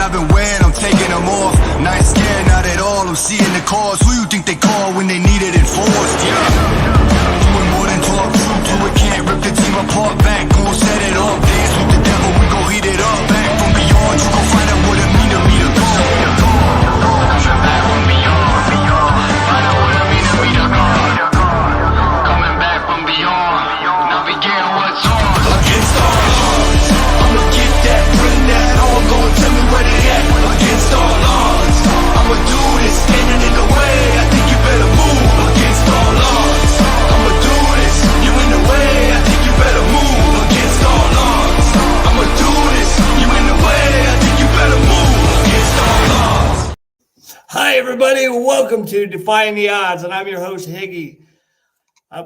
I've been wearing, I'm taking them off. Not scared, not at all, I'm seeing the cause. Who you think they call when they need it enforced? Yeah. Doing more than talk, true to it, can't rip the team apart. Back, gon' set it off, dance with the devil, we gon' heat it up. Back from beyond, you gon' find out what it mean to be the God. Coming back from beyond, find out what it mean to be the God. Coming back from beyond, now begin what's on. Against all odds, I'ma get that, bring that on, go and tell me where they at. Against all odds, I'ma do this, standing in the way, I think you better move. Against all odds, I'ma do this, you in the way, I think you better move. Against all odds, I'ma do this, you in the way, I think you better move. Against all odds. Hi everybody, welcome to Defying the Odds, and I'm your host Higgy.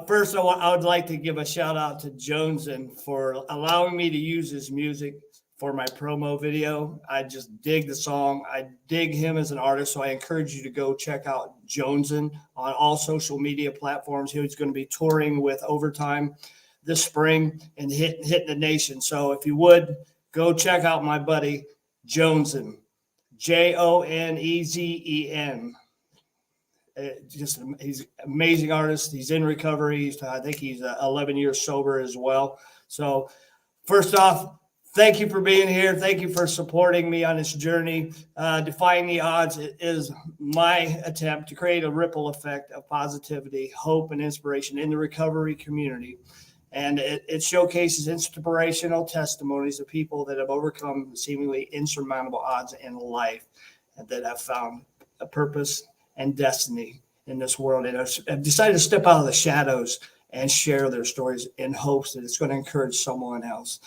First, I would like to give a shout out to Joneson for allowing me to use his music for my promo video. I just dig the song. I dig him as an artist, so I encourage you to go check out Joneson on all social media platforms. He's going to be touring with Overtime this spring and hitting the nation. So if you would, go check out my buddy Joneson, Jonezen. He's an amazing artist. He's in recovery. I think he's 11 years sober as well. So first off, thank you for being here. Thank you for supporting me on this journey. Defying the Odds is my attempt to create a ripple effect of positivity, hope, and inspiration in the recovery community. And it showcases inspirational testimonies of people that have overcome seemingly insurmountable odds in life and that have found a purpose and destiny in this world, and have decided to step out of the shadows and share their stories in hopes that it's going to encourage someone else.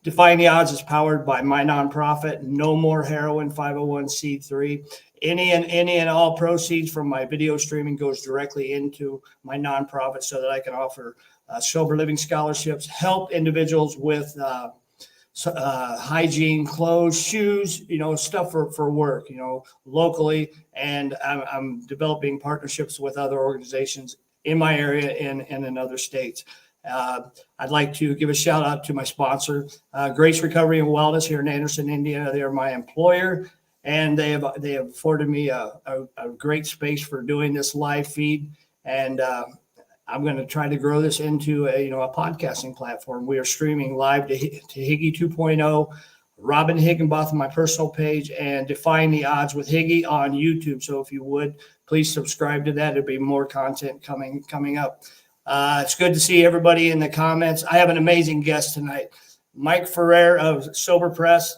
Defying the Odds is powered by my nonprofit, No More Heroin 501c3. Any and all proceeds from my video streaming goes directly into my nonprofit so that I can offer sober living scholarships, help individuals with hygiene, clothes, shoes, stuff for work, locally. And I'm developing partnerships with other organizations in my area and in other states. I'd like to give a shout out to my sponsor, Grace Recovery and Wellness here in Anderson, Indiana. They are my employer, and they have afforded me a great space for doing this live feed. And I'm going to try to grow this into a podcasting platform. We are streaming live to Higgy 2.0, Robin Higginbotham, my personal page, and Defying the Odds with Higgy on YouTube. So if you would, please subscribe to that. There'll be more content coming up. It's good to see everybody in the comments. I have an amazing guest tonight, Mike Ferrer of Sober Press.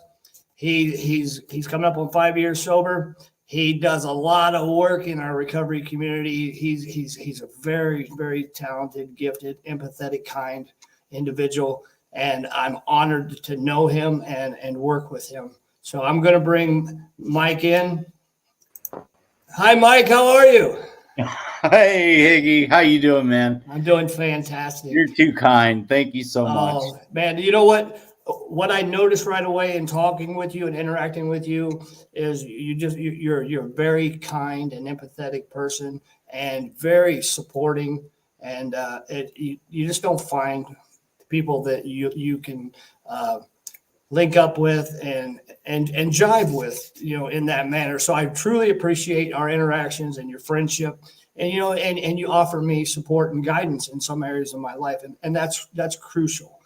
He's coming up on 5 years sober. He does a lot of work in our recovery community. He's a very, very talented, gifted, empathetic, kind individual, and I'm honored to know him and work with him. So I'm going to bring Mike in. Hi, Mike. How are you? Hey, Higgy. How you doing, man? I'm doing fantastic. You're too kind. Thank you so much. Man, you know what? What I noticed right away in talking with you and interacting with you is you're a very kind and empathetic person and very supporting, and you just don't find people that you can link up with and jive with, in that manner. So I truly appreciate our interactions and your friendship, and and you offer me support and guidance in some areas of my life, and that's crucial.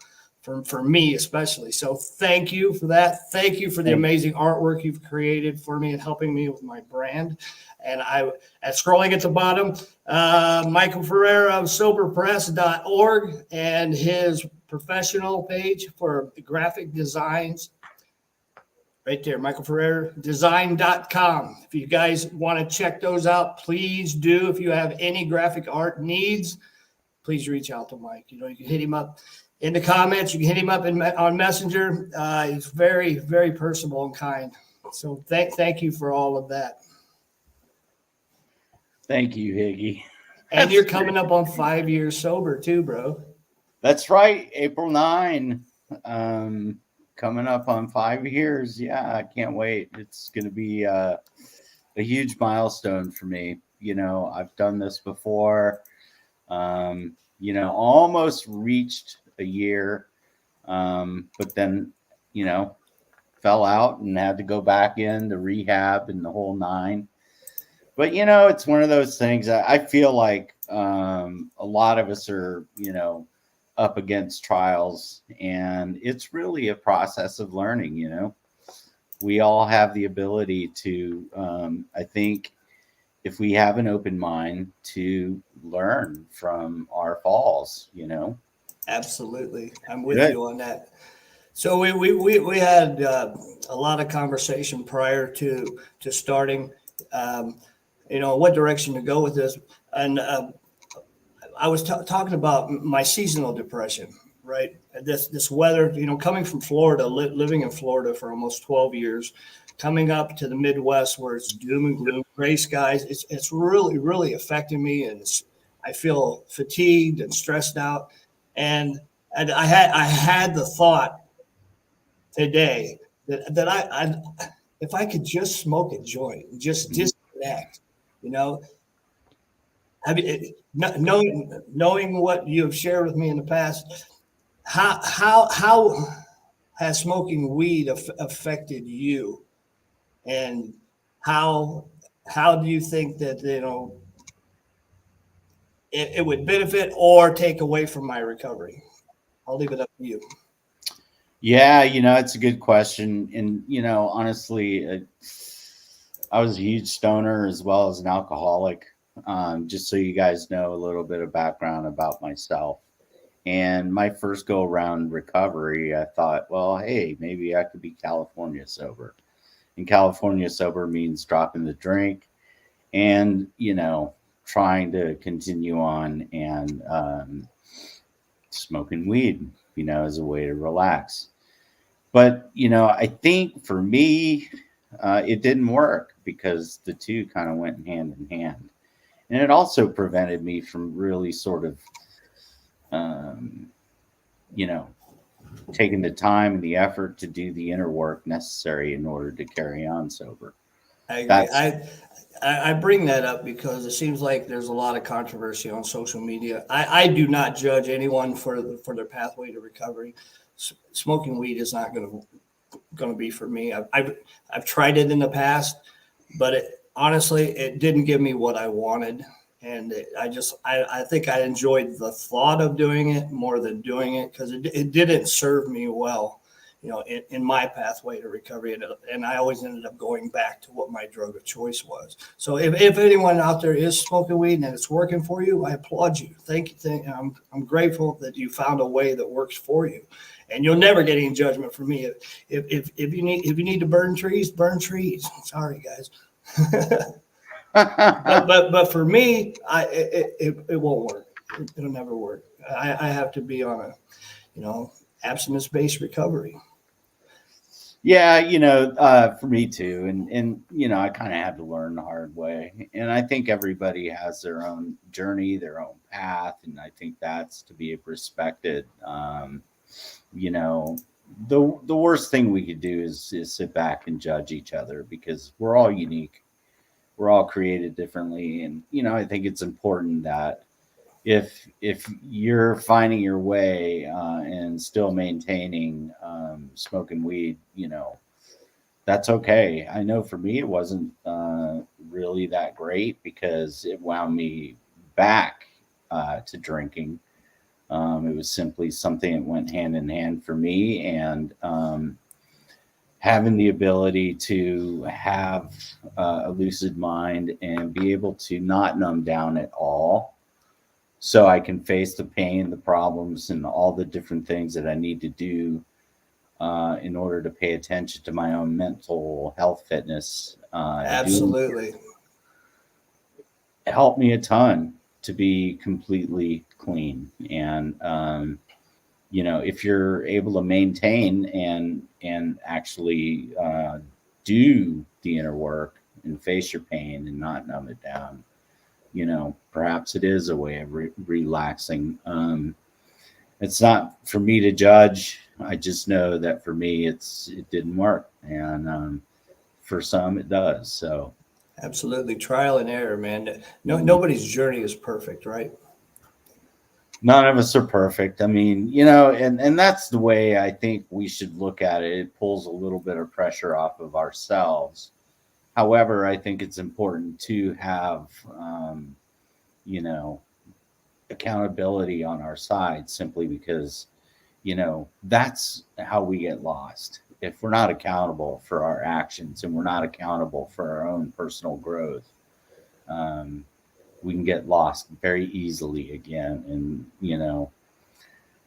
For me especially. So thank you for that. Thank you for the amazing artwork you've created for me and helping me with my brand. And scrolling at the bottom, Michael Ferrer of soberpress.org and his professional page for graphic designs. Right there, Michael Ferrer, design.com. If you guys want to check those out, please do. If you have any graphic art needs, please reach out to Mike. You can hit him up in the comments. You can hit him up on Messenger. He's very, very personable and kind. So thank you for all of that. Thank you, Higgy. And you're coming up on 5 years sober too, bro. That's right. April 9. Coming up on 5 years. Yeah, I can't wait. It's going to be a huge milestone for me. I've done this before. Almost reached a year. But then, fell out and had to go back into rehab and the whole nine. But you know, it's one of those things. I feel like a lot of us are, you know, up against trials, and it's really a process of learning. You know, we all have the ability to, I think, if we have an open mind, to learn from our falls. You know. Absolutely. I'm with Good. you on that. So we had a lot of conversation prior to starting, um, you know, what direction to go with this. And I was talking about my seasonal depression, right? This weather, you know, coming from Florida, living in Florida for almost 12 years, coming up to the Midwest where it's doom and gloom, gray skies. It's really affecting me, and I feel fatigued and stressed out. And I had the thought today that I if I could just smoke a joint and just Mhm. disconnect, you know, have you, knowing what you have shared with me in the past, how has smoking weed affected you, and how how do you think that, you know, it would benefit or take away from my recovery? I'll leave it up to you. Yeah, you know, it's a good question. And, you know, honestly, I was a huge stoner as well as an alcoholic. Just so you guys know a little bit of background about myself. And my first go around recovery, I thought, well, hey, maybe I could be California sober. And California sober means dropping the drink and, you know, trying to continue on and smoking weed, you know, as a way to relax. But, you know, I think for me, it didn't work because the two kind of went hand in hand. And it also prevented me from really sort of, um, you know, taking the time and the effort to do the inner work necessary in order to carry on sober. I agree. That's, I bring that up because it seems like there's a lot of controversy on social media. I do not judge anyone for their pathway to recovery. Smoking weed is not going to be for me. I've tried it in the past, but honestly, it didn't give me what I wanted, and I think I enjoyed the thought of doing it more than doing it because it didn't serve me well, you know, in my pathway to recovery, and I always ended up going back to what my drug of choice was. So if anyone out there is smoking weed and it's working for you, I applaud you. Thank you. I'm grateful that you found a way that works for you. And you'll never get any judgment from me. If you need to burn trees, burn trees. Sorry, guys. But for me, it won't work. It'll never work. I have to be on a, you know, abstinence based recovery. yeah, you know, for me too. And, you know, I kind of had to learn the hard way. And I think everybody has their own journey, their own path. And I think that's to be respected. You know, the worst thing we could do is sit back and judge each other because we're all unique. We're all created differently. And, you know, I think it's important that if you're finding your way and still maintaining smoking weed, you know, that's okay. I know for me it wasn't really that great because it wound me back to drinking. It was simply something that went hand in hand for me, and having the ability to have a lucid mind and be able to not numb down at all so I can face the pain, the problems, and all the different things that I need to do in order to pay attention to my own mental health fitness. Absolutely. Helped me a ton to be completely clean. And, you know, if you're able to maintain and actually do the inner work and face your pain and not numb it down, you know, perhaps it is a way of relaxing. It's not for me to judge. I just know that for me, it didn't work, and for some, it does. So, Absolutely. Trial and error, man. No, nobody's journey is perfect, right? None of us are perfect. I mean, you know, and that's the way I think we should look at it. It pulls a little bit of pressure off of ourselves. However, I think it's important to have, you know, accountability on our side, simply because, you know, that's how we get lost. If we're not accountable for our actions and we're not accountable for our own personal growth, um, we can get lost very easily again. And, you know,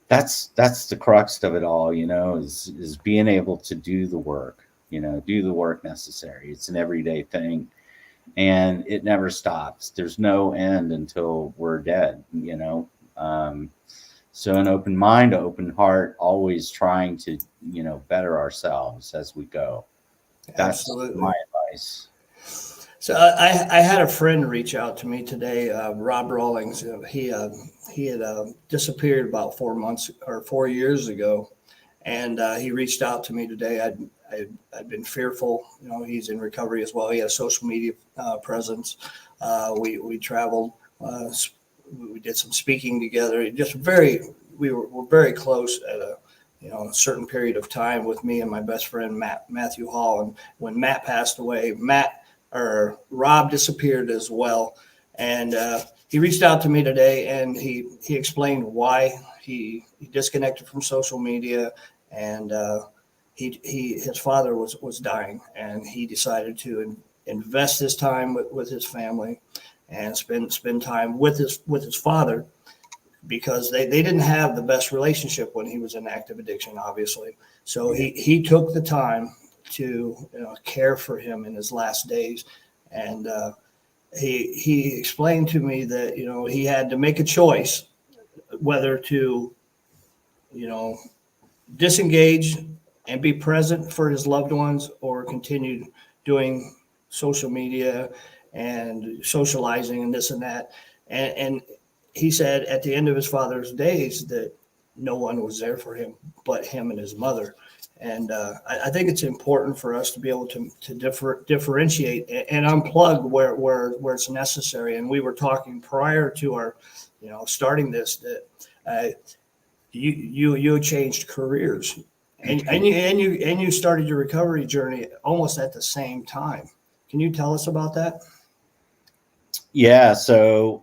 that's the crux of it all, you know, is being able to do the work, you know, do the work necessary. It's an everyday thing, and it never stops. There's no end until we're dead, you know. So an open mind, open heart, always trying to, you know, better ourselves as we go. That's Absolutely. my advice. So I had a friend reach out to me today, Rob Rawlings. He had disappeared about 4 months or 4 years ago, and he reached out to me today. I'd been fearful. You know, he's in recovery as well. He had a social media presence. We traveled. We did some speaking together. Just we were very close at a certain period of time with me and my best friend Matthew Hall. And when Matt passed away, Rob disappeared as well. And he reached out to me today, and he explained why he disconnected from social media, and his father was dying, and he decided to invest his time with his family and spend time with his father, because they didn't have the best relationship when he was in active addiction, obviously. So he took the time to care for him in his last days. And he explained to me that, he had to make a choice whether to, disengage and be present for his loved ones, or continue doing social media and socializing and this and that. And he said at the end of his father's days that no one was there for him but him and his mother. And I think it's important for us to be able to differentiate and unplug where it's necessary. And we were talking prior to our, starting this, that you changed careers, and you started your recovery journey almost at the same time. Can you tell us about that? Yeah. So,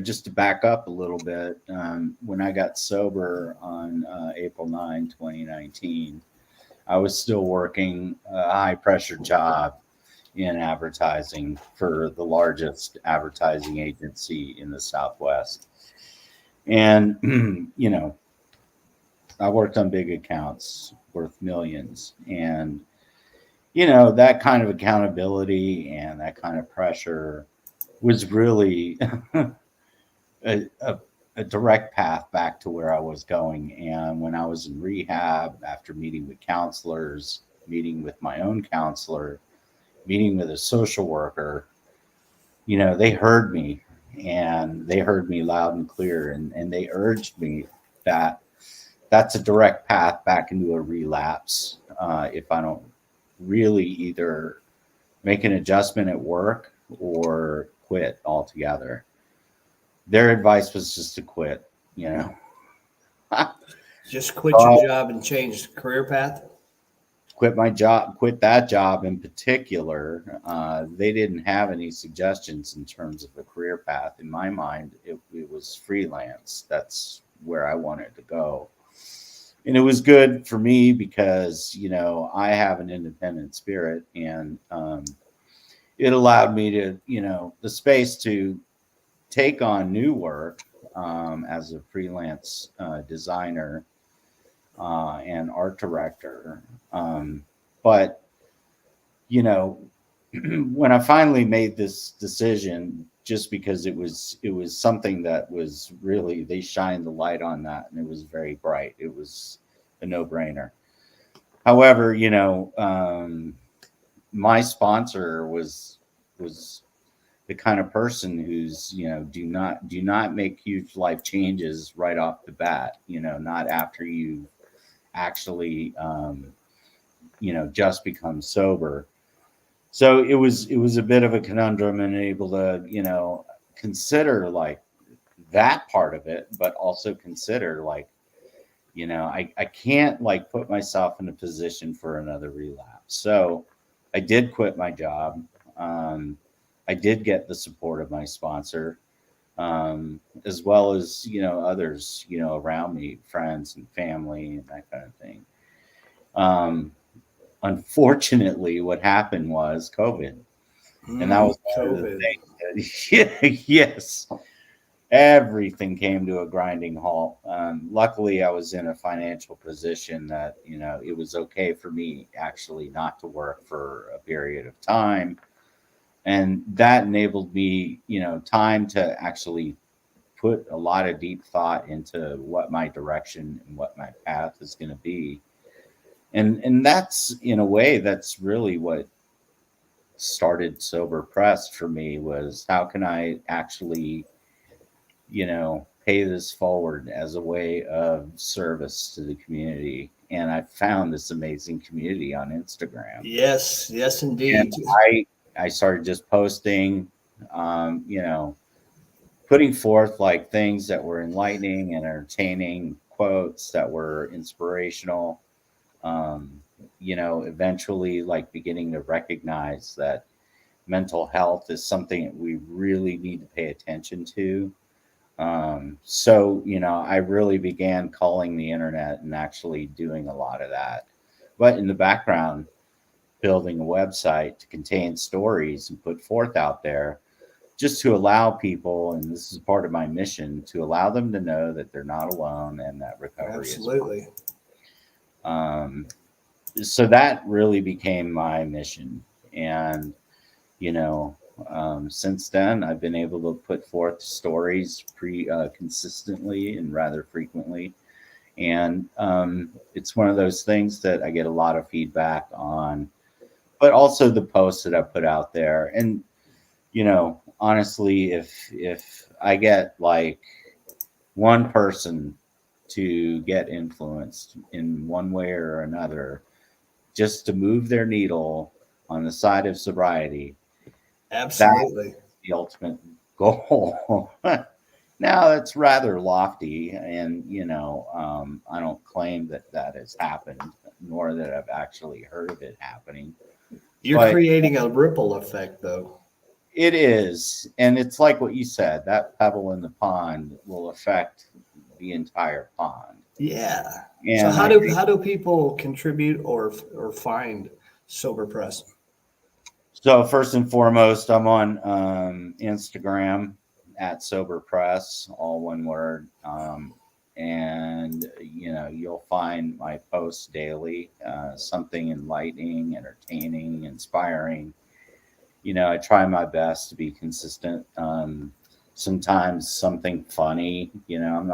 just to back up a little bit, when I got sober on April 9, 2019, I was still working a high pressure job in advertising for the largest advertising agency in the Southwest. And, I worked on big accounts worth millions. And, that kind of accountability and that kind of pressure was really a direct path back to where I was going. And when I was in rehab, after meeting with counselors, meeting with my own counselor, meeting with a social worker, they heard me, and they heard me loud and clear. And they urged me that that's a direct path back into a relapse if I don't really either make an adjustment at work or quit altogether. Their advice was just to quit, Just quit your job and change career path? Quit my job, quit that job in particular. They didn't have any suggestions in terms of a career path. In my mind, it was freelance. That's where I wanted to go. And it was good for me because, I have an independent spirit, and it allowed me to, the space to take on new work as a freelance designer and art director. But, when I finally made this decision, just because it was something that was really, they shined the light on that, and it was very bright. It was a no-brainer. However, my sponsor was the kind of person who's, do not make huge life changes right off the bat, not after you actually, just become sober. So it was a bit of a conundrum, and able to, consider like that part of it, but also consider like, you know, I can't like put myself in a position for another relapse. So I did quit my job. I did get the support of my sponsor, as well as, you know, others, you know, around me, friends and family and that kind of thing. Unfortunately, what happened was COVID. And that was one of the COVID. things that, yes, everything came to a grinding halt. Luckily, I was in a financial position that, you know, it was okay for me actually not to work for a period of time. And that enabled me, you know, time to actually put a lot of deep thought into what my direction and what my path is going to be. And that's, in a way, that's really what started Sober Press for me, was how can I actually, you know, pay this forward as a way of service to the community. And I found this amazing community on Instagram. Yes, yes, indeed. And I started just posting, you know, putting forth like things that were enlightening and entertaining, quotes that were inspirational. You know, eventually like beginning to recognize that mental health is something that we really need to pay attention to. So, you know, I really began calling the internet and actually doing a lot of that. But in the background, building a website to contain stories and put forth out there, just to allow people, and this is part of my mission, to allow them to know that they're not alone and that recovery Absolutely. is. So that really became my mission. And, you know, since then, I've been able to put forth stories consistently and rather frequently. And it's one of those things that I get a lot of feedback on, but also the posts that I put out there. And, you know, honestly, if I get like one person to get influenced in one way or another, just to move their needle on the side of sobriety, Absolutely. that's the ultimate goal. Now, that's rather lofty, and, you know, I don't claim that that has happened, nor that I've actually heard of it happening. You're But creating a ripple effect, though. it is, and it's like what you said, that pebble in the pond will affect the entire pond. Yeah. And So I think, how do people contribute or find Sober Press? so first and foremost, I'm on Instagram at Sober Press, all one word. And, you know, you'll find my posts daily, something enlightening, entertaining, inspiring. You know, I try my best to be consistent. Sometimes something funny, you know, I'm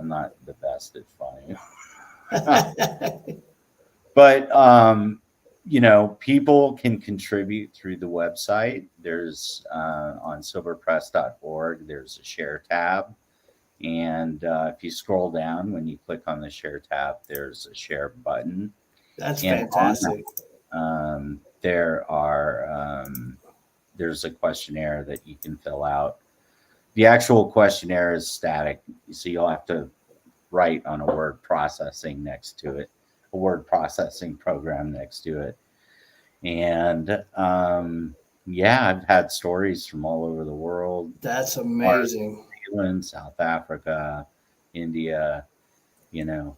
not the best at funny. But you know, people can contribute through the website. There's on soberpress.org, there's a share tab. And if you scroll down, when you click on the share tab, there's a share button. That's And fantastic. There's a questionnaire that you can fill out. The actual questionnaire is static, so you'll have to write on a word processing next to it, a word processing program next to it. And yeah, I've had stories from all over the world. That's amazing. New Zealand, South Africa, India, you know,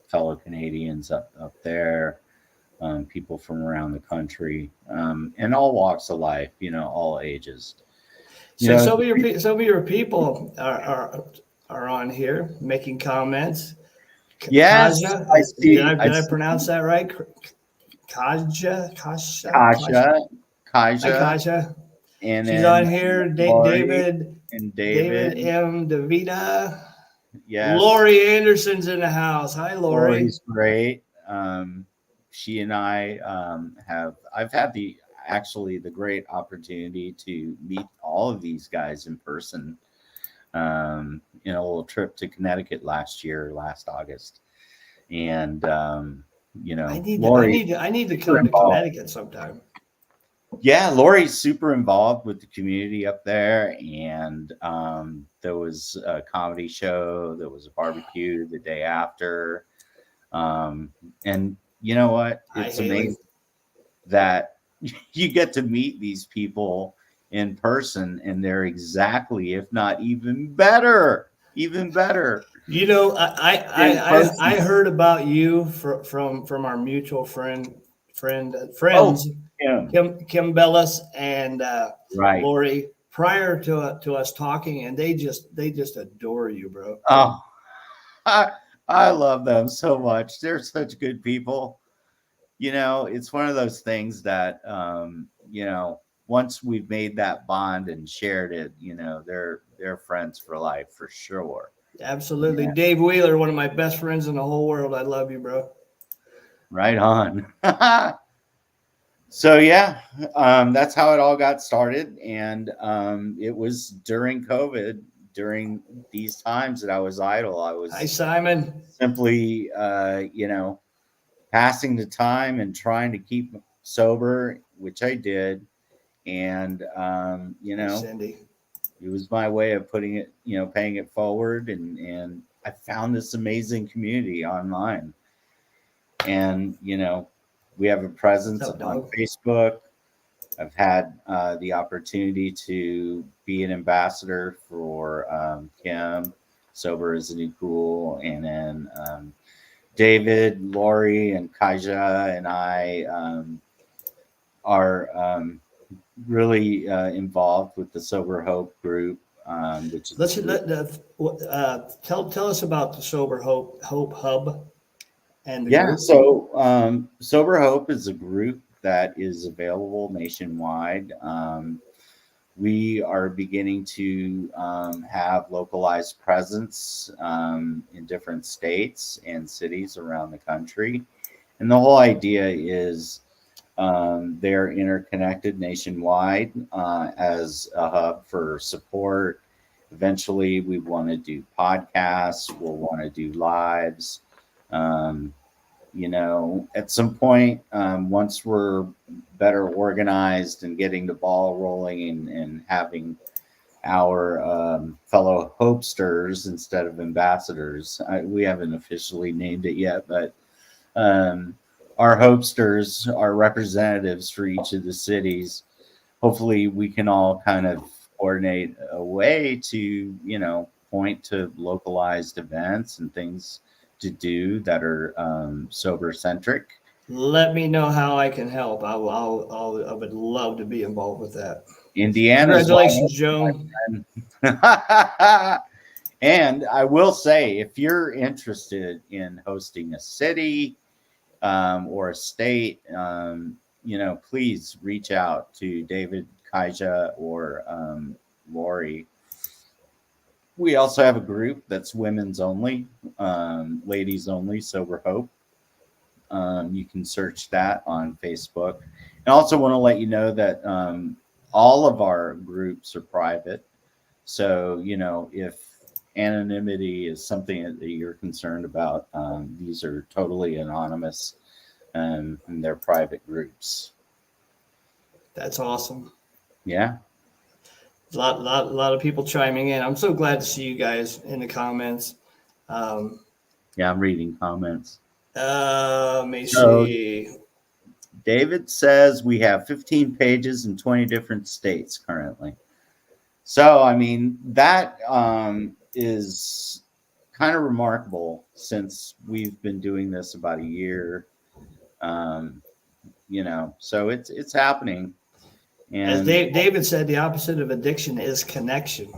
fellow Canadians up there, people from around the country, and all walks of life, you know, all ages. You So know, some of your people are on here making comments. yes, Kaja, I see. did I see pronounce that right? Kaja, Kaja, Hi, Kaja, Kaja. and She's then on here. Lori David and David David. M. DeVita. Yes, Lori Anderson's in the house. Hi, Lori. Lori's great. She and I I've had the great opportunity to meet all of these guys in person in a little trip to Connecticut last August. And you know, I need Lori, to come to involved. Connecticut sometime. Yeah, Lori's super involved with the community up there, and there was a comedy show, there was a barbecue the day after, and you know what? Hi, It's Haley. amazing that you get to meet these people in person, and they're exactly, if not even better You know, in I person. heard about you from our mutual Oh, friends, Kim, Kim Bellis and right? Lori prior to us talking, and they just adore you, bro. Oh, I, I love them so much. They're such good people. It's one of those things that, once we've made that bond and shared it, they're friends for life for sure. Absolutely, Yeah, Dave Wheeler, one of my best friends in the whole world. I love you, bro. right on. So yeah, that's how it all got started, and it was during COVID, during these times that I was idle. I Hi, was Simon. simply, passing the time and trying to keep sober, which I did. And Hey, Cindy. it was my way of putting it, paying it forward, and I found this amazing community online. And we have a What's presence up, on dog? Facebook. I've had the opportunity to be an ambassador for Kim, Sober is the New Cool, and then David, Lori, and Kaija and I are really involved with the Sober Hope group, which is a Let's group. tell us about the Sober Hope Hub and the Yeah, group. so Sober Hope is a group that is available nationwide. We are beginning to have localized presence in different states and cities around the country. And the whole idea is they're interconnected nationwide as a hub for support. Eventually, we want to do podcasts, we'll want to do lives. Um, at some point, once we're better organized and getting the ball rolling and having our fellow hopesters instead of ambassadors, we haven't officially named it yet, but um, our hopesters, our representatives for each of the cities, hopefully we can all kind of coordinate a way to, point to localized events and things to do that are sober centric. Let me know how I can help. I would love to be involved with that. Indiana's wide Congratulations, open, Joan. my friend. And I will say, if you're interested in hosting a city or a state, please reach out to David, Kaija, or Lori. We also have a group that's women's only, ladies only, Sober Hope. You can search that on Facebook. And also want to let you know that all of our groups are private. So, if anonymity is something that you're concerned about, these are totally anonymous and they're private groups. That's awesome. Yeah. A lot of people chiming in. I'm so glad to see you guys in the comments. Um, Yeah. I'm reading comments. let me So, see. David says we have 15 pages in 20 different states currently. So, I mean, that is kind of remarkable since we've been doing this about a year. Um, so it's happening. As And David said, the opposite of addiction is connection.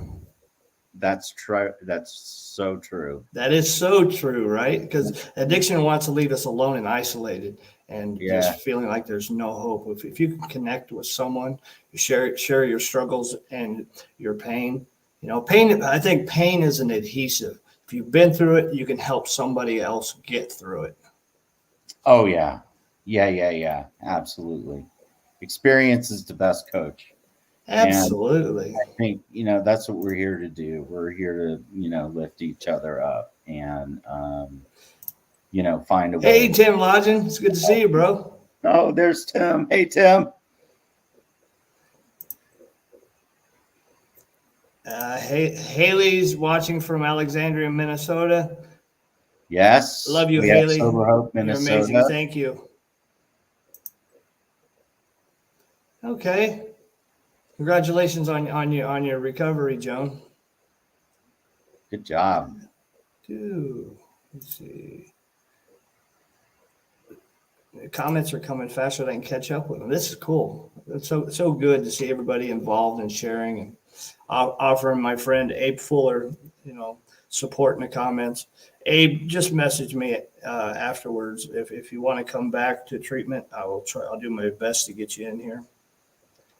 that's true. That's so true. That is so true, right? Because addiction wants to leave us alone and isolated and Yeah. just feeling like there's no hope. If you can connect with someone, you share your struggles and your pain. Pain, I think pain is an adhesive. If you've been through it, you can help somebody else get through it. Oh, yeah. Yeah. Absolutely. Experience is the best coach. And Absolutely. I think, that's what we're here to do. We're here to, lift each other up and, find a Hey, way. Tim Lodgen, it's good to see you, bro. Oh, there's Tim. Hey, Tim. Haley's watching from Alexandria, Minnesota. Yes. Love you, We have Haley. Sober Hope, You're Minnesota. amazing. Thank you. Okay. Congratulations on your recovery, Joan. Good job. Let's see. The comments are coming faster than I can catch up with them. This is cool. It's so good to see everybody involved and sharing, and offering my friend Abe Fuller, support in the comments. Abe, just message me afterwards if you want to come back to treatment. I'll do my best to get you in here.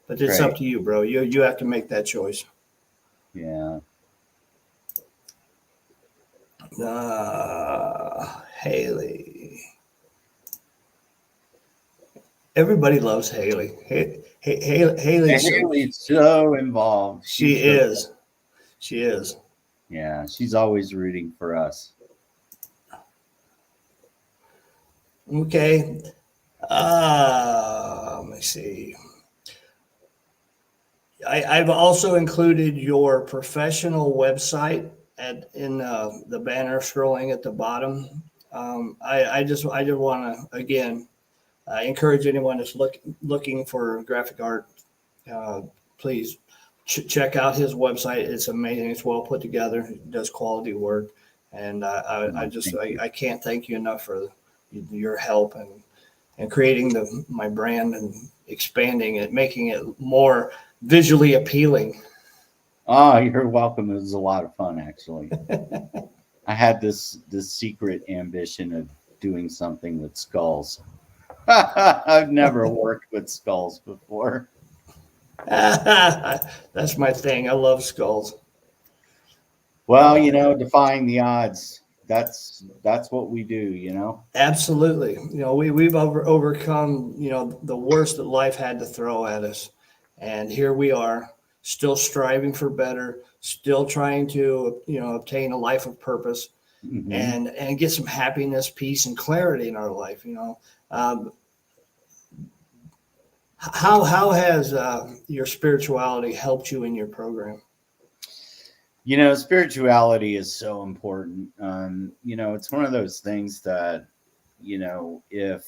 But it's Great. up to you, bro. You have to make that choice. Yeah. Haley. Everybody loves Haley. Haley's so involved. She is. Yeah, she's always rooting for us. Okay. Let me see. I've also included your professional website in the banner scrolling at the bottom. I just want to again encourage anyone that's looking for graphic art. Please check out his website. It's amazing. It's well put together. It does quality work, and I can't thank you enough for your help and creating my brand and expanding it, making it more visually appealing. Oh, you're welcome. It was a lot of fun, actually. I had this secret ambition of doing something with skulls. I've never worked with skulls before. That's my thing. I love skulls. Well, defying the odds. That's what we do, Absolutely. We've overcome, the worst that life had to throw at us. And here we are, still striving for better, still trying to, obtain a life of purpose, Mm-hmm. and get some happiness, peace, and clarity in our life. How has your spirituality helped you in your program? Spirituality is so important. It's one of those things that, if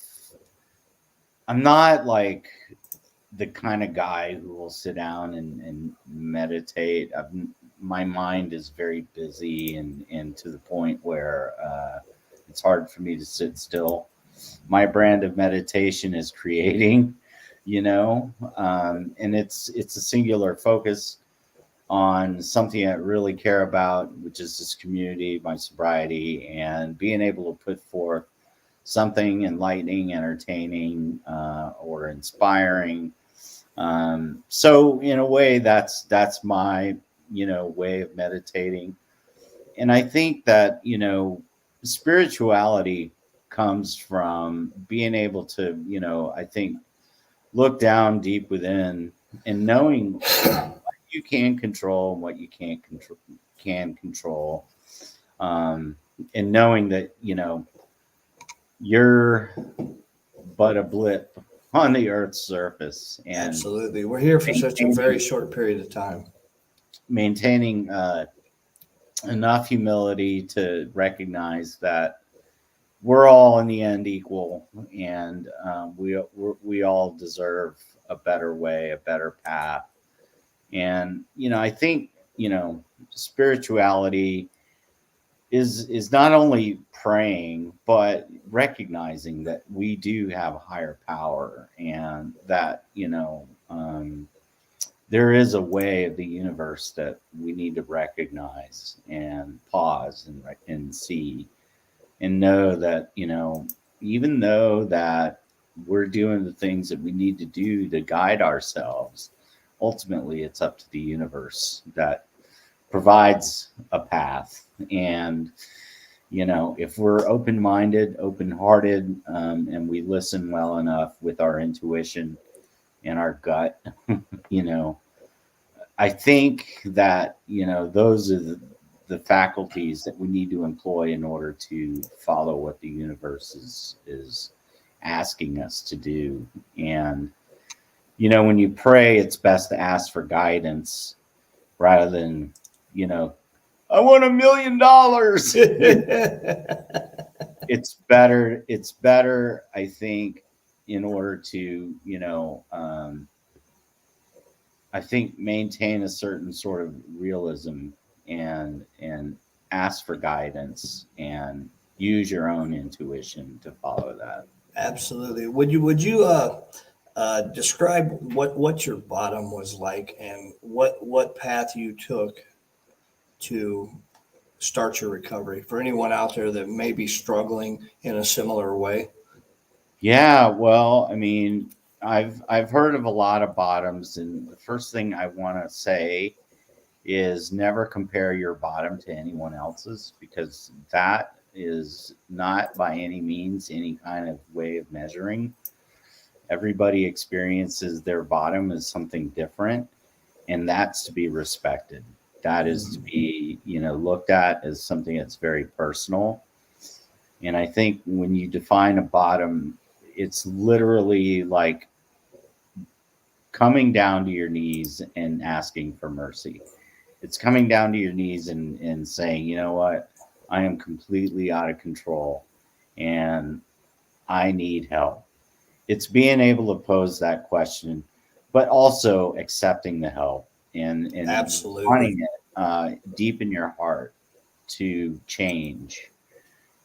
I'm not like the kind of guy who will sit down and meditate, my mind is very busy and to the point where it's hard for me to sit still. My brand of meditation is creating, and it's a singular focus on something I really care about, which is this community, my sobriety, and being able to put forth something enlightening, entertaining, or inspiring. So in a way, that's my, way of meditating. And I think that, spirituality comes from being able to, I think, look down deep within and knowing what you can control and what you can't control. And knowing that, you're but a blip on the Earth's surface. And absolutely. We're here for such a very short period of time. Maintaining enough humility to recognize that we're all in the end equal, and we all deserve a better way, a better path. And I think spirituality is not only praying, but recognizing that we do have a higher power, and that there is a way of the universe that we need to recognize and pause and see, and know that even though that we're doing the things that we need to do to guide ourselves, ultimately it's up to the universe that provides a path. And if we're open-minded, open-hearted, and we listen well enough with our intuition and our gut, I think that those are the faculties that we need to employ in order to follow what the universe is asking us to do. And when you pray, it's best to ask for guidance. rather than, you know, I want $1 million. It's better, I think, in order to, you know, I think maintain a certain sort of realism and ask for guidance and use your own intuition to follow that. Absolutely. Would you describe what your bottom was like and what path you took to start your recovery for anyone out there that may be struggling in a similar way? Yeah, well, I mean, I've heard of a lot of bottoms, and the first thing I want to say is never compare your bottom to anyone else's, because that is not by any means any kind of way of measuring. Everybody experiences their bottom as something different, and that's to be respected. That is to be, you know, looked at as something that's very personal. And I think when you define a bottom, it's literally like coming down to your knees and asking for mercy. It's coming down to your knees and saying, you know what, I am completely out of control and I need help. It's being able to pose that question, but also accepting the help and Absolutely. wanting it deep in your heart to change.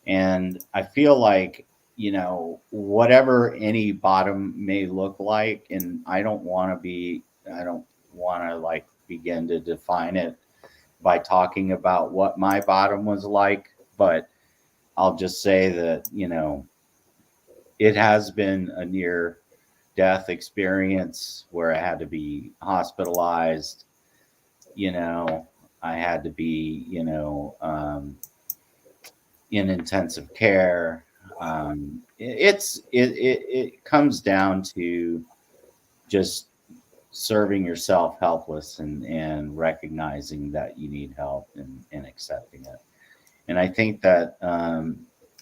And I feel like, you know, whatever any bottom may look like, and I don't want to like begin to define it by talking about what my bottom was like, but I'll just say that, you know, it has been a near death experience where I had to be hospitalized. You know, I had to be, you know, in intensive care. It comes down to just serving yourself helpless and recognizing that you need help and accepting it. And I think that,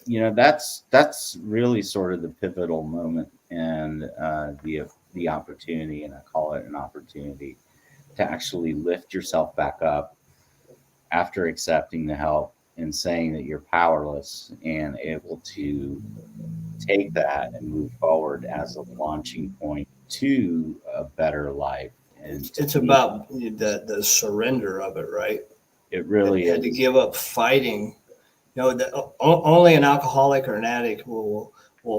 you know, that's really sort of the pivotal moment and the opportunity, and I call it an opportunity to actually lift yourself back up after accepting the help and saying that you're powerless and able to take that and move forward as a launching point to a better life. And It's about the surrender of it, right? it really And to is. give up fighting. You know, only an alcoholic or an addict will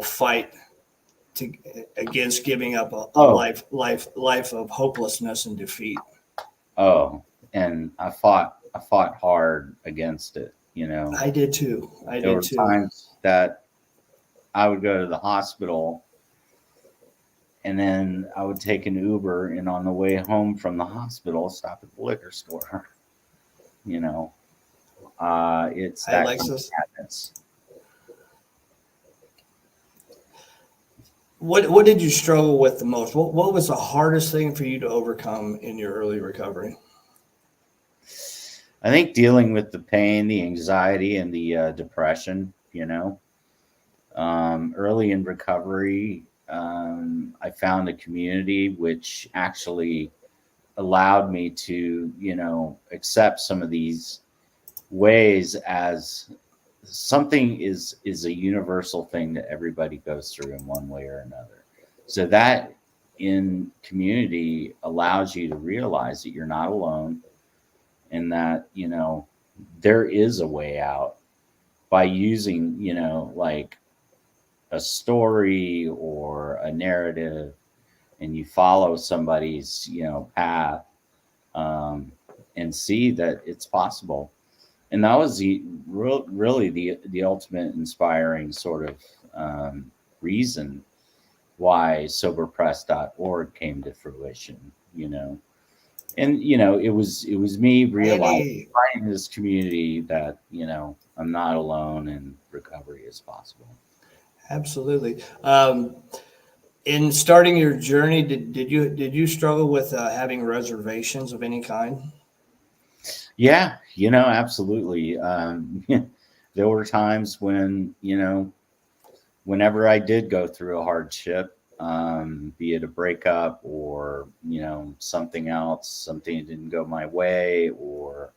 fight to against giving up a Oh. life of hopelessness and defeat. Oh, and I fought hard against it. You know, I did too. there were times that I would go to the hospital and then I would take an Uber, and on the way home from the hospital, stop at the liquor store. You know, it's Hi, that Alexis. kind of madness. What did you struggle with the most? What was the hardest thing for you to overcome in your early recovery? I think dealing with the pain, the anxiety, and the depression. You know, early in recovery, I found a community which actually allowed me to, you know, accept some of these ways as something is a universal thing that everybody goes through in one way or another. So that in community allows you to realize that you're not alone and that, you know, there is a way out by using, you know, like a story or a narrative, and you follow somebody's, you know, path, and see that it's possible. And that was really the ultimate inspiring sort of reason why soberpress.org came to fruition, you know. And you know, it was me realizing, finding this community that, you know, I'm not alone and recovery is possible. Absolutely. In starting your journey, did you struggle with having reservations of any kind? Yeah, you know, absolutely. There were times when, you know, whenever I did go through a hardship, be it a breakup or, something else, something that didn't go my way, or,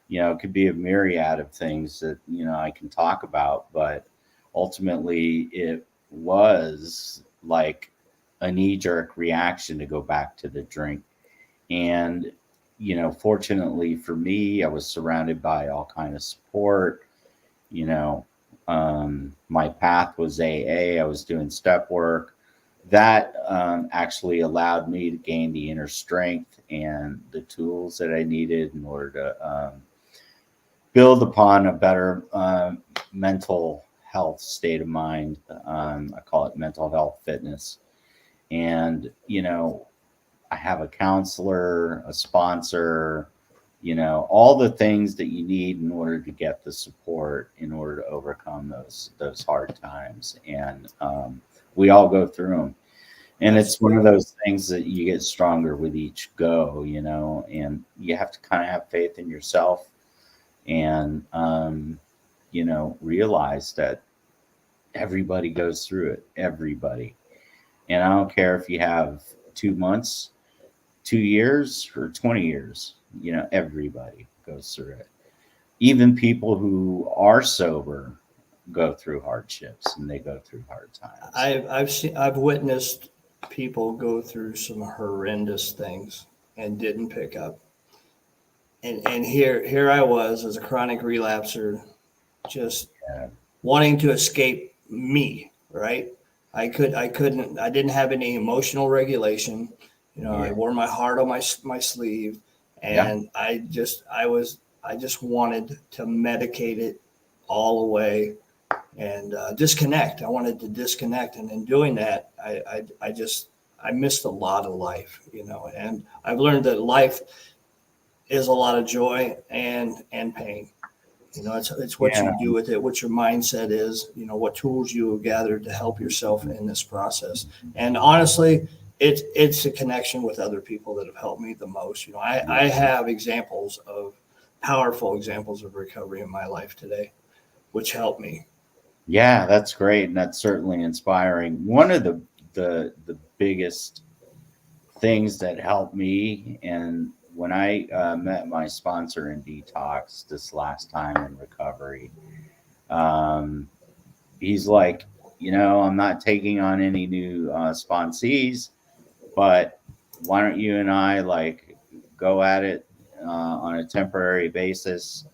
it could be a myriad of things that, I can talk about, but ultimately it was like a knee-jerk reaction to go back to the drink. And, fortunately for me, I was surrounded by all kind of support. you know my path was AA. I was doing step work that actually allowed me to gain the inner strength and the tools that I needed in order to build upon a better mental health state of mind. I call it mental health fitness. And, I have a counselor, a sponsor, all the things that you need in order to get the support in order to overcome those hard times. And we all go through them. And it's one of those things that you get stronger with each go, and you have to kind of have faith in yourself and, realize that everybody goes through it, everybody. And I don't care if you have 2 months, 2 years, or 20 years, everybody goes through it. Even people who are sober go through hardships and they go through hard times. I've witnessed people go through some horrendous things and didn't pick up. And here I was as a chronic relapser, just wanting to escape me, right? I didn't have any emotional regulation. I wore my heart on my sleeve, and I just wanted to medicate it all away and disconnect. I wanted to disconnect, and in doing that, I missed a lot of life, and I've learned that life is a lot of joy and pain. It's what you do with it, what your mindset is, what tools you have gathered to help yourself in this process. And honestly, it's a connection with other people that have helped me the most. I have powerful examples of recovery in my life today, which helped me. Yeah, that's great. And that's certainly inspiring. One of the biggest things that helped me, and when I met my sponsor in detox this last time in recovery, he's like, I'm not taking on any new sponsees, but why don't you and I go at it on a temporary basis?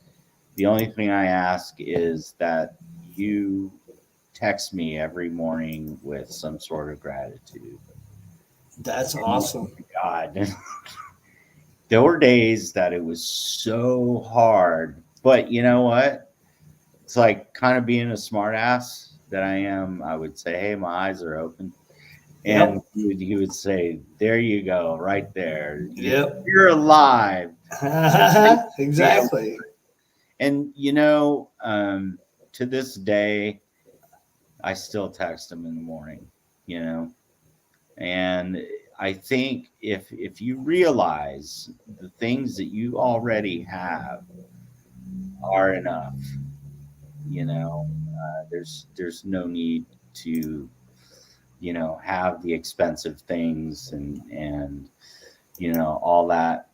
The only thing I ask is that you text me every morning with some sort of gratitude. That's awesome. Oh God. There were days that it was so hard, but you know what? It's like kind of being a smart ass that I am. I would say, hey, my eyes are open. And he would say, there you go, right there. Yep. You're alive. Exactly. And, to this day, I still text him in the morning, and I think if you realize the things that you already have are enough, there's no need to, have the expensive things and all that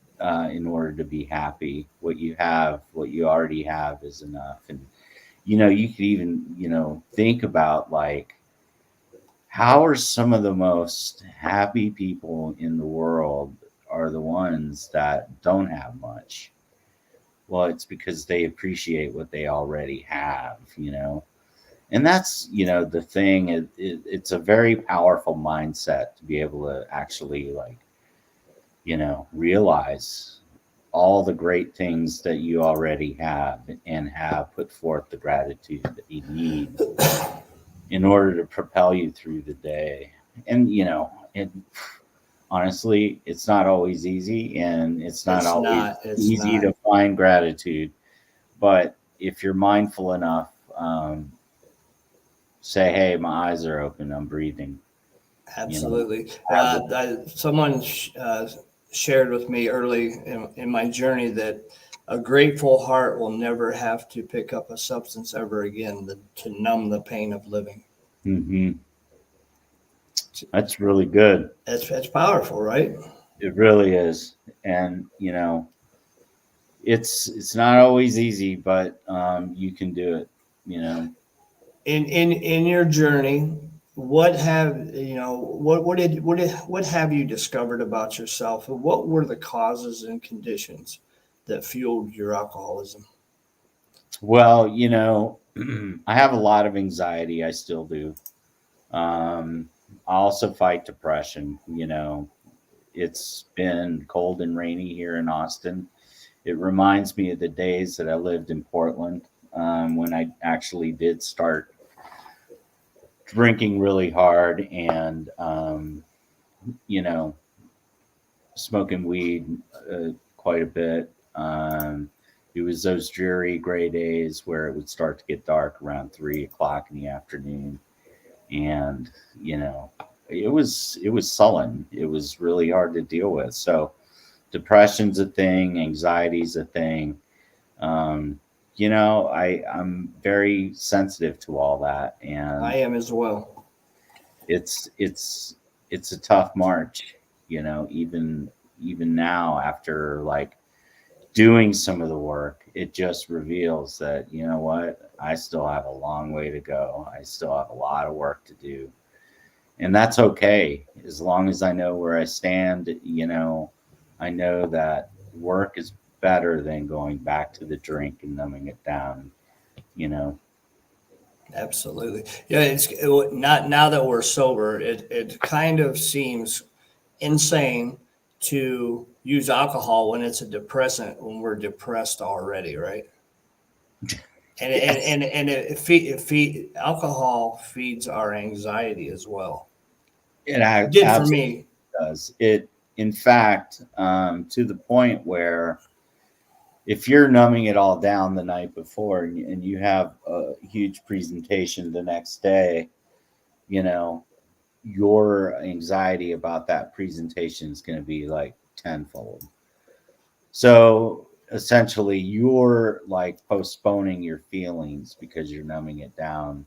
in order to be happy. What you already have is enough. And, you could even, think about how are some of the most happy people in the world are the ones that don't have much? Well, it's because they appreciate what they already have, and that's, the thing. It's a very powerful mindset to be able to actually realize all the great things that you already have and have put forth the gratitude that you need in order to propel you through the day. And, honestly, it's not always easy, and it's not always easy to find gratitude. But if you're mindful enough, say, hey, my eyes are open, I'm breathing. Absolutely. Someone shared with me early in my journey that a grateful heart will never have to pick up a substance ever again to numb the pain of living. Mm-hmm. That's really good. That's powerful, right? It really is. And, it's not always easy, but you can do it, you know. In your journey, what have you know? What have you discovered about yourself, and what were the causes and conditions that fueled your alcoholism? Well, I have a lot of anxiety. I still do. I also fight depression. It's been cold and rainy here in Austin. It reminds me of the days that I lived in Portland, when I actually did start drinking really hard and, you know, smoking weed quite a bit. It was those dreary gray days where it would start to get dark around 3 o'clock in the afternoon, and you know, it was sullen. It was really hard to deal with. So depression's a thing, anxiety's a thing. I'm very sensitive to all that, I and am as well. it's a tough march. Even now, after like doing some of the work, it just reveals that, you know what, I still have a long way to go. I still have a lot of work to do. And that's okay. As long as I know where I stand, I know that work is better than going back to the drink and numbing it down, you know. Absolutely. Yeah, not now that we're sober, it kind of seems insane to use alcohol when it's a depressant when we're depressed already, right? And Yes. alcohol feeds our anxiety as well. It Did for absolutely me. does. It, in fact, to the point where if you're numbing it all down the night before and you have a huge presentation the next day, you know, your anxiety about that presentation is going to be like tenfold. So essentially, you're like postponing your feelings because you're numbing it down.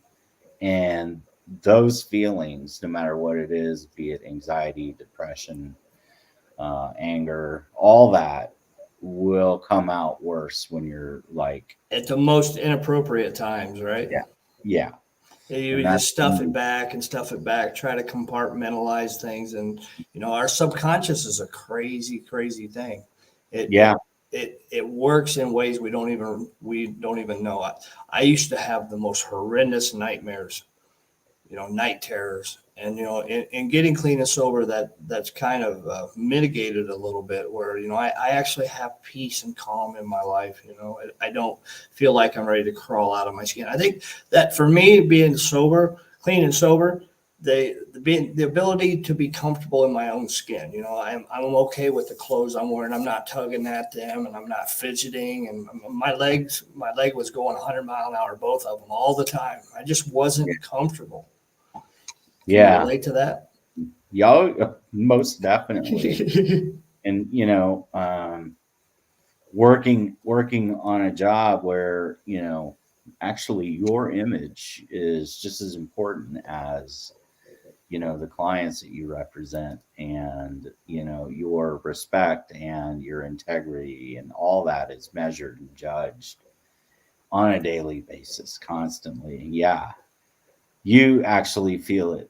And those feelings, no matter what it is, be it anxiety, depression, anger, all that will come out worse when you're like, At the most inappropriate times, right? yeah, yeah. You And would that's, just stuff it back and stuff it back, try to compartmentalize things. And, our subconscious is a crazy, crazy thing. It, yeah, it, it works in ways we don't even know. I used to have the most horrendous nightmares, night terrors. And, in getting clean and sober, that's kind of mitigated a little bit where, I actually have peace and calm in my life. I don't feel like I'm ready to crawl out of my skin. I think that for me, being sober, clean and sober, the ability to be comfortable in my own skin. I'm okay with the clothes I'm wearing. I'm not tugging at them and I'm not fidgeting. And my leg was going 100 mile an hour, both of them all the time. I just wasn't comfortable. Can you yeah, relate to that? yeah, most definitely. And, working on a job where, actually your image is just as important as, the clients that you represent, and, your respect and your integrity and all that is measured and judged on a daily basis constantly. Yeah, you actually feel it,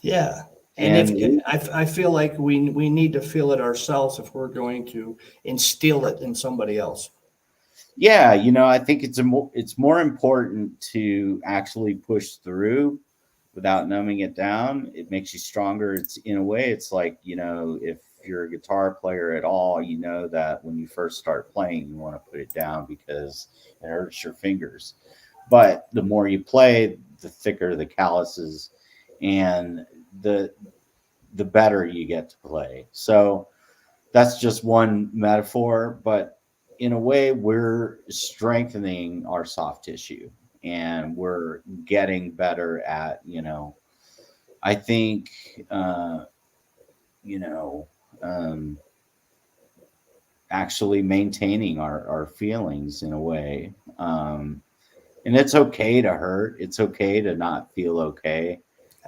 Yeah. And if and I feel like we need to feel it ourselves if we're going to instill it in somebody else. yeah, I think it's more important to actually push through without numbing it down. It makes you stronger. It's, in a way, it's like, if you're a guitar player at all, you know that when you first start playing, you want to put it down because it hurts your fingers. But the more you play, the thicker the calluses, and the better you get to play. So that's just one metaphor, but in a way, we're strengthening our soft tissue and we're getting better at, I think, you know, um, actually maintaining our feelings in a way. And it's okay to hurt. It's okay to not feel okay.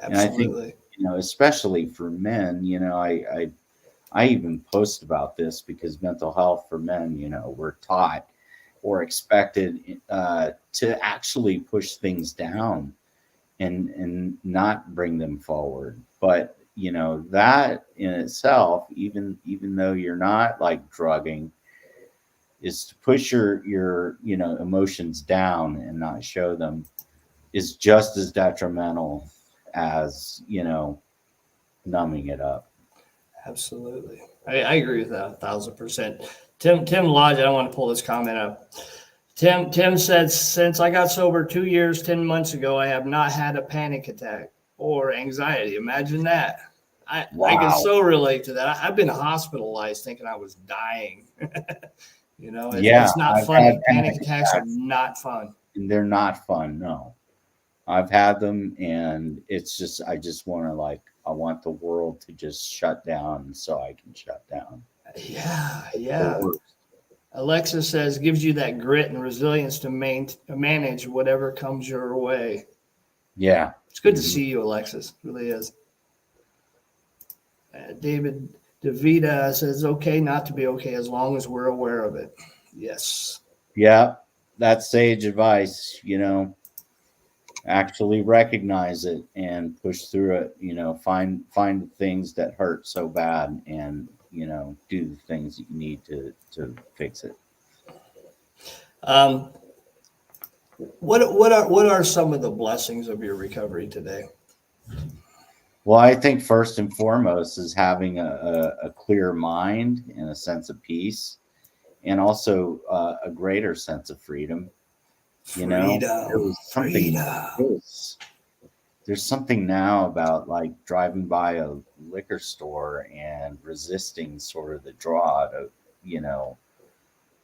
And I think Absolutely. you know, especially for men, you know, I even post about this because mental health for men, you know, we're taught or expected to actually push things down and not bring them forward. But you know, that in itself, even though you're not like drugging, is to push your you know emotions down and not show them is just as detrimental as you know numbing it up. Absolutely. I agree with that 1,000%. Tim Lodge, I don't want to pull this comment up. Tim said, since I got sober 2 years, 10 months ago, I have not had a panic attack or anxiety. Imagine that. I can Wow. so relate to that. I've been hospitalized thinking I was dying. You know, Yeah, it's not I've had funny. Panic attacks are attacks, not fun. and they're not fun. No, I've had them, and it's just I just want to like I want the world to just shut down so I can shut down. Yeah, It's the yeah. worst. Alexa says gives you that grit and resilience to manage whatever comes your way. Yeah. It's good to Mhm. see you, Alexis. It really is. David DeVita says, okay, not to be okay as long as we're aware of it. Yes. Yeah, that's sage advice. You know, actually recognize it and push through it. You know, find the things that hurt so bad, and you know, do the things that you need to fix it. Um, what are some of the blessings of your recovery today? Well, I think first and foremost is having a clear mind and a sense of peace, and also a greater sense of freedom. You know, there Freedom. was something. Freedom. There was, there's something now about like driving by a liquor store and resisting sort of the draw to, you know,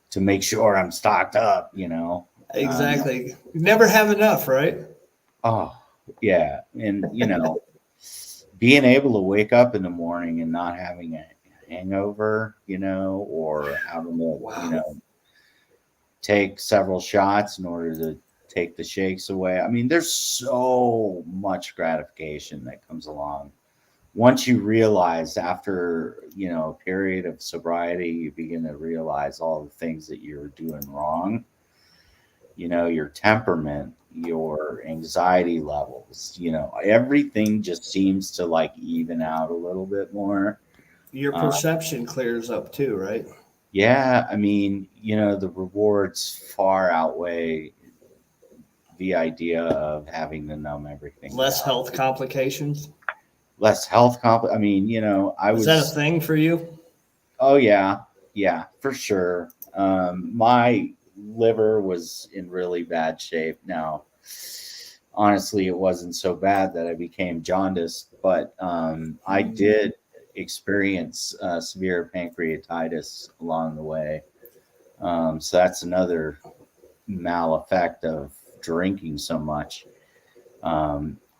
to make sure I'm stocked up. You know, Exactly. You never have enough, right? oh yeah, and you know, being able to wake up in the morning and not having a hangover, you know, or having to, you Wow. know, take several shots in order to take the shakes away. I mean, there's so much gratification that comes along. Once you realize after, you know, a period of sobriety, you begin to realize all the things that you're doing wrong, you know, your temperament, your anxiety levels, you know, everything just seems to like even out a little bit more. Your Uh, perception clears up too, right? yeah, I mean, you know, the rewards far outweigh the idea of having to numb everything Less down. health complications. Less health I mean, you know, I Is that a was, thing for you? oh yeah, yeah, for sure. My liver was in really bad shape. Now, honestly, it wasn't so bad that I became jaundiced, but I did experience severe pancreatitis along the way. So that's another mal effect of drinking so much.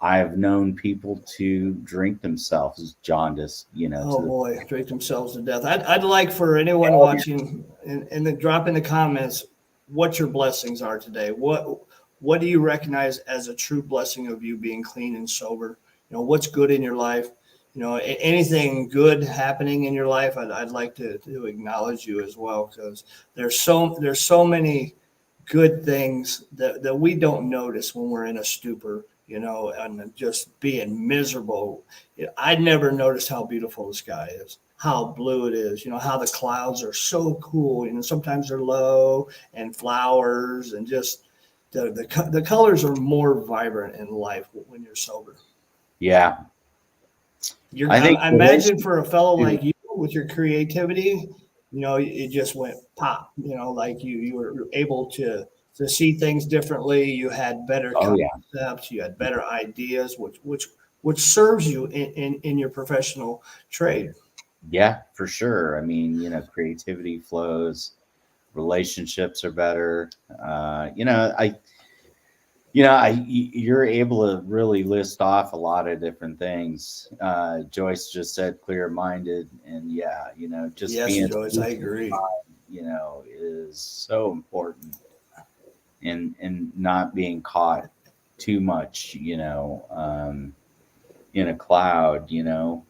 I have known people to drink themselves jaundice, you know, to Oh the boy, drink themselves to death. I'd like for anyone oh, yeah. watching and then drop in the comments what your blessings are today. What do you recognize as a true blessing of you being clean and sober? You know, what's good in your life? You know, anything good happening in your life, I'd like to acknowledge you as well, because there's so many good things that we don't notice when we're in a stupor, you know, and just being miserable. I never noticed how beautiful the sky is, how blue it is, you know, how the clouds are so cool. You know, sometimes they're low and flowers and just the colors are more vibrant in life when you're sober. Yeah, I think I imagine relation for a fellow to, like you with your creativity, you know, it just went pop. You know, like you were able to see things differently. You had better oh yeah, concepts. You had better ideas, which serves you in your professional trade. yeah, for sure. I mean, you know, creativity flows, relationships are better. You know, you're able to really list off a lot of different things. Joyce just said clear-minded, and yeah, you know, just Yes, being, Joyce, I agree. you know, is so important, and not being caught too much, you know. in a cloud, you know.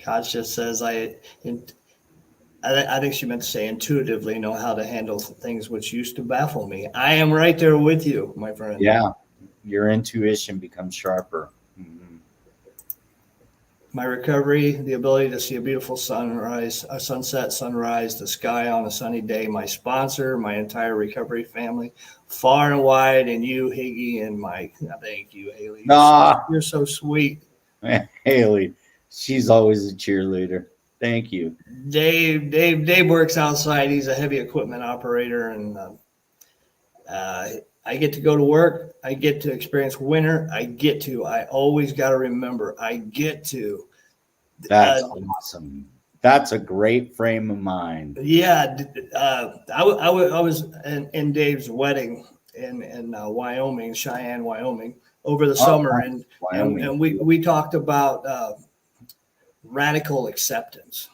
Koch just says, I think she meant to say intuitively know how to handle things which used to baffle me. I am right there with you, my friend. Yeah, your intuition becomes sharper. Mhm. My recovery, the ability to see a beautiful sunrise, a sunset, sunrise, the sky on a sunny day, my sponsor, my entire recovery family, far and wide, and you, Higgy, and Mike. Thank you, Haley. You're so sweet. Haley, she's always a cheerleader. Thank you. Dave works outside. He's a heavy equipment operator, and I get to go to work. I get to experience winter. I always got to remember, I get to. That's awesome. That's a great frame of mind. Yeah. I was in Dave's wedding in Wyoming, Cheyenne, Wyoming, over the summer. And we talked about radical acceptance,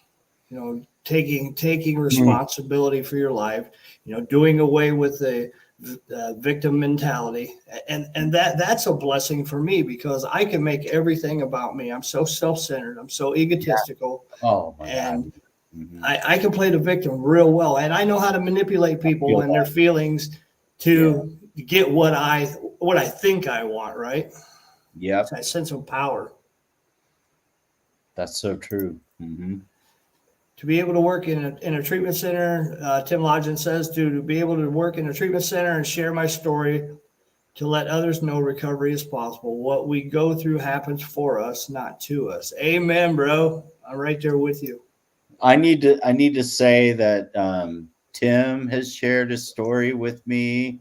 you know, taking responsibility for your life, you know, doing away with the victim mentality, and that's a blessing for me, because I can make everything about me. I'm so self-centered, I'm so egotistical. Oh my and God. Mm-hmm. I can play the victim real well, and I know how to manipulate people and their feelings to get what I think I want, right? Yep. That sense of power. That's so true. Mm-hmm. To be able to work in a treatment center, Tim Lodgen says, to be able to work in a treatment center and share my story, to let others know recovery is possible. What we go through happens for us, not to us. Amen, bro. I'm right there with you. I need to say that Tim has shared a story with me.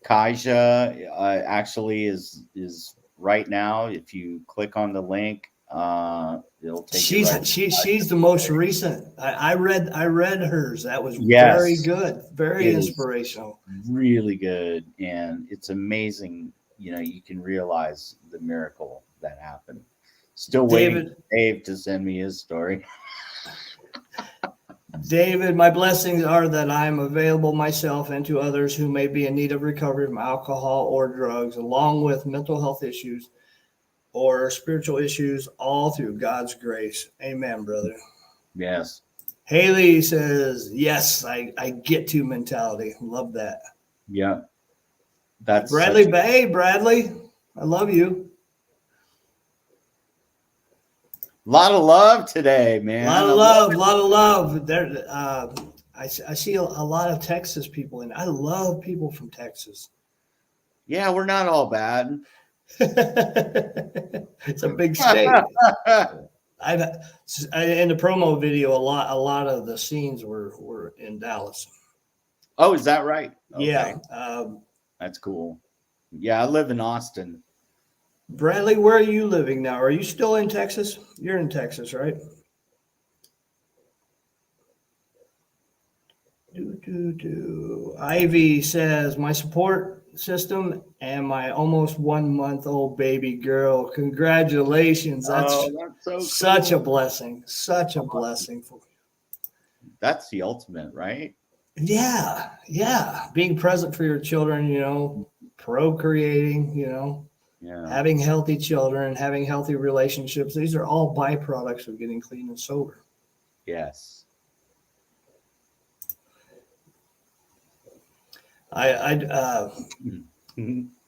Kaja actually is right now. If you click on the link, it'll take you right. She's the most recent. I read hers. That was very good, very inspirational, really good, and it's amazing. You know, you can realize the miracle that happened. Still waiting for Dave to send me his story. David, my blessings are that I am available myself and to others who may be in need of recovery from alcohol or drugs, along with mental health issues or spiritual issues, all through God's grace. Amen, brother. Yes. Haley says, yes, I get to mentality. Love that. Yeah. That's Bradley Bay. Bradley, I love you. A lot of love today, man. A lot of love. There, I see a lot of Texas people, and I love people from Texas. Yeah, we're not all bad. It's a big state. In the promo video, a lot of the scenes were in Dallas. Oh, is that right? Okay. Yeah. That's cool. Yeah, I live in Austin. Bradley, where are you living now? Are you still in Texas? You're in Texas, right? Ivy says, my support system and my almost 1-month-old baby girl. Congratulations. That's so such cool. A blessing. Such a blessing for you. That's the ultimate, right? Yeah. Yeah. Being present for your children, you know, procreating, you know. Yeah. Having healthy children, having healthy relationships. These are all byproducts of getting clean and sober. Yes.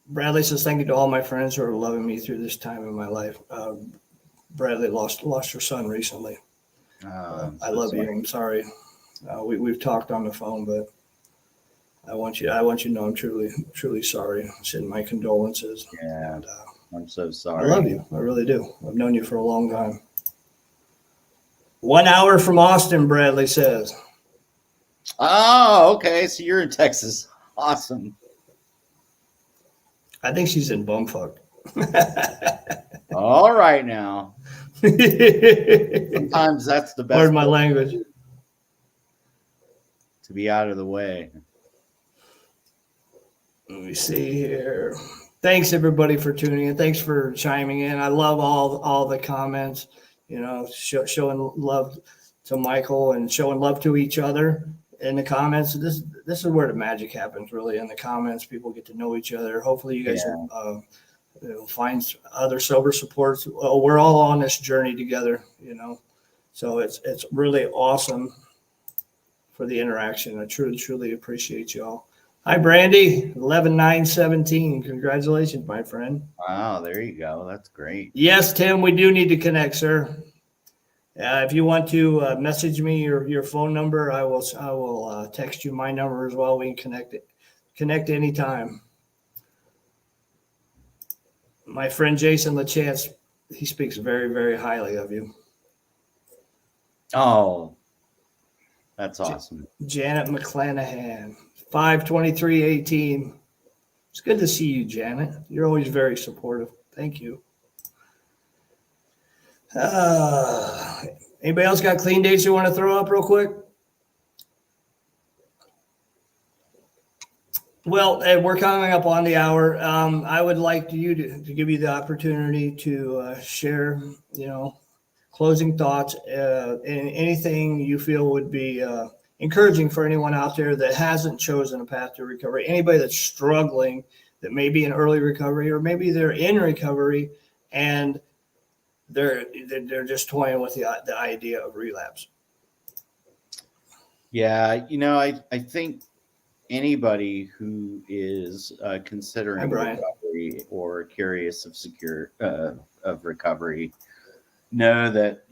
Bradley says, thank you to all my friends who are loving me through this time in my life. Bradley lost her son recently. I love you. I'm sorry. We've talked on the phone, but I want you to know I'm truly sorry. I send my condolences. Yeah, and, I'm so sorry. I love you. I really do. I've known you for a long time. 1 hour from Austin, Bradley says. Oh, okay. So you're in Texas. Awesome. I think she's in bumfuck. All right now. Sometimes that's the best. Pardon my language. To be out of the way. Let me see here. Thanks everybody for tuning in. Thanks for chiming in. I love all the comments. You know, showing love to Michael and showing love to each other in the comments. This is where the magic happens, really. In the comments, people get to know each other. Hopefully, you guys find other sober supports. We're all on this journey together, so it's really awesome for the interaction. I truly appreciate you all. Hi, Brandy, 11/9/17. Congratulations, my friend. Wow, there you go. That's great. Yes, Tim, we do need to connect, sir. If you want to message me your phone number, I will text you my number as well. We can connect anytime. My friend Jason LaChance, he speaks very, very highly of you. Oh, that's awesome. Janet McClanahan, 5/23/18. It's good to see you, Janet. You're always very supportive. Thank you. Anybody else got clean dates you want to throw up real quick? Well, we're coming up on the hour. I would like you to give you the opportunity to share, closing thoughts, and anything you feel would be encouraging for anyone out there that hasn't chosen a path to recovery. Anybody that's struggling, that may be in early recovery, or maybe they're in recovery and they're just toying with the idea of relapse. Yeah, I think anybody who is considering recovery or curious of recovery know that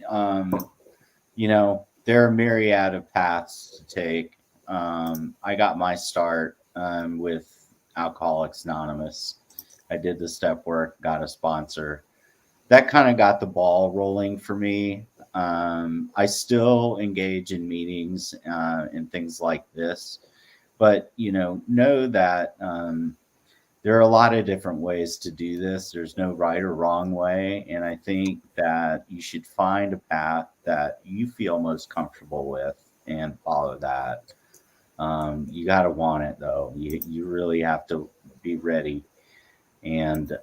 there are a myriad of paths to take. I got my start with Alcoholics Anonymous. I did the step work, got a sponsor. That kind of got the ball rolling for me. I still engage in meetings and things like this, but know that there are a lot of different ways to do this. There's no right or wrong way, and I think that you should find a path that you feel most comfortable with and follow that. You got to want it, though. You really have to be ready, and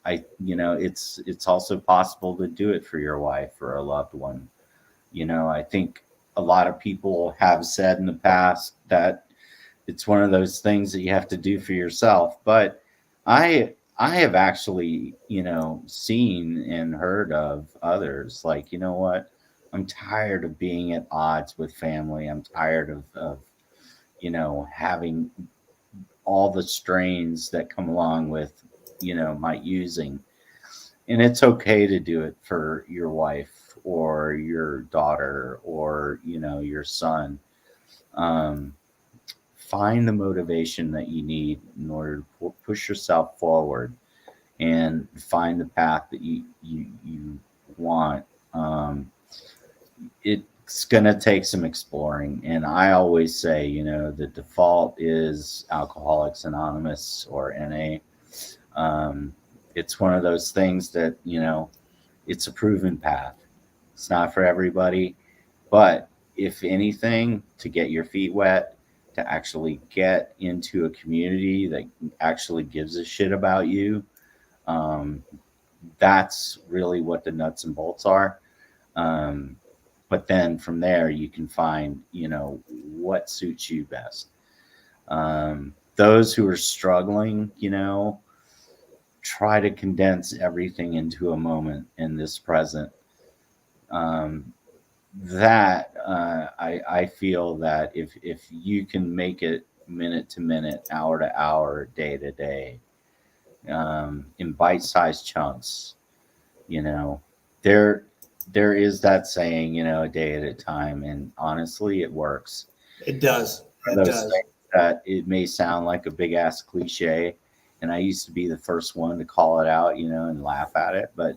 it's also possible to do it for your wife or a loved one. I think a lot of people have said in the past that it's one of those things that you have to do for yourself. But I have actually, seen and heard of others like, what? I'm tired of being at odds with family. I'm tired of having all the strains that come along with, my using. And it's okay to do it for your wife or your daughter or, your son. Find the motivation that you need in order to push yourself forward and find the path that you want. It's going to take some exploring. And I always say, the default is Alcoholics Anonymous or NA. It's one of those things that, it's a proven path. It's not for everybody, but if anything, to get your feet wet, to actually get into a community that actually gives a shit about you, that's really what the nuts and bolts are. But then from there, you can find, what suits you best. Those who are struggling, try to condense everything into a moment in this present. I feel that if you can make it minute to minute, hour to hour, day to day, in bite-sized chunks, there is that saying, a day at a time, and honestly, it works. It does. That it may sound like a big ass cliche, and I used to be the first one to call it out, and laugh at it, but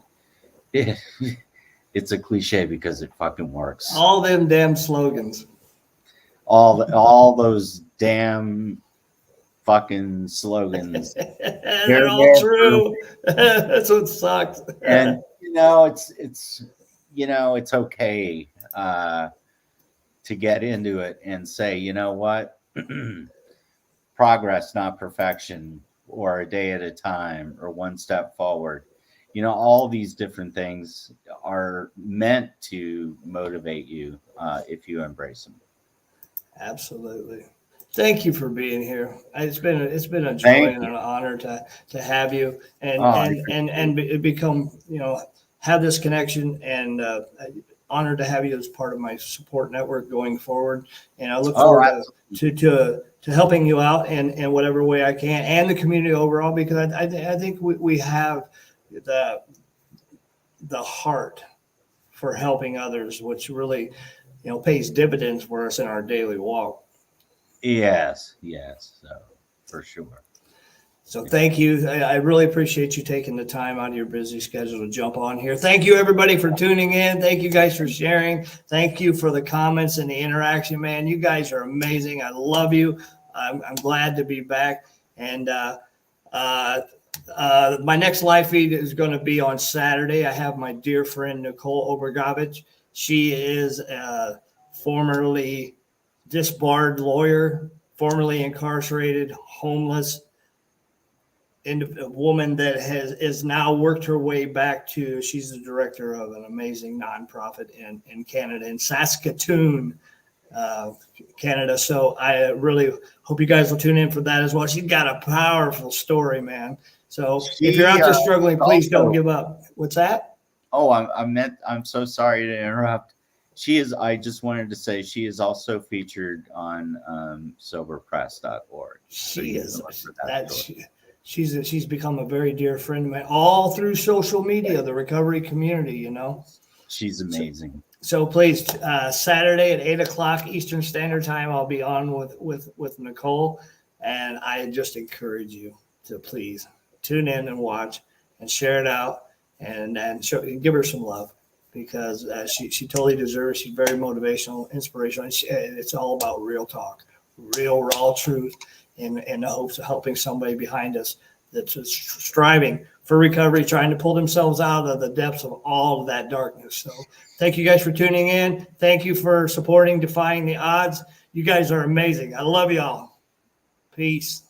it's a cliche because it fucking works. All them damn slogans. All those damn fucking slogans. They're all true. That's what sucks. And it's okay to get into it and say, you know what? Progress, not perfection, or a day at a time, or one step forward. All these different things are meant to motivate you if you embrace them. Absolutely. Thank you for being here. It's been a joy Thank and you. an honor to have you and Oh, I become, have this connection, and honored to have you as part of my support network going forward. And I look forward to helping you out in whatever way I can, and the community overall, because I think we have the heart for helping others, which really, pays dividends for us in our daily walk. Yes, so for sure. So thank you. I really appreciate you taking the time out of your busy schedule to jump on here. Thank you, everybody, for tuning in. Thank you guys for sharing. Thank you for the comments and the interaction, man. You guys are amazing. I love you. I'm glad to be back. And my next live feed is going to be on Saturday. I have my dear friend, Nicole Obergovich. She is a formerly disbarred lawyer, formerly incarcerated, homeless, a woman that is now worked her way back to, she's the director of an amazing nonprofit in Canada, in Saskatoon, Canada. So I really hope you guys will tune in for that as well. She's got a powerful story, man. So if you're out there struggling, please don't give up. What's that? Oh, I'm so sorry to interrupt. I just wanted to say she is also featured on soberpress.org. She's become a very dear friend of mine, all through social media, the recovery community, She's amazing. So please, Saturday at 8:00 Eastern Standard Time, I'll be on with Nicole, and I just encourage you to please tune in and watch and share it out, and give her some love, because she totally deserves. She's very motivational, inspirational. It's all about real talk, real raw truth, in the hopes of helping somebody behind us that's striving for recovery, trying to pull themselves out of the depths of all of that darkness. So thank you guys for tuning in. Thank you for supporting Defying the Odds. You guys are amazing. I love y'all. Peace.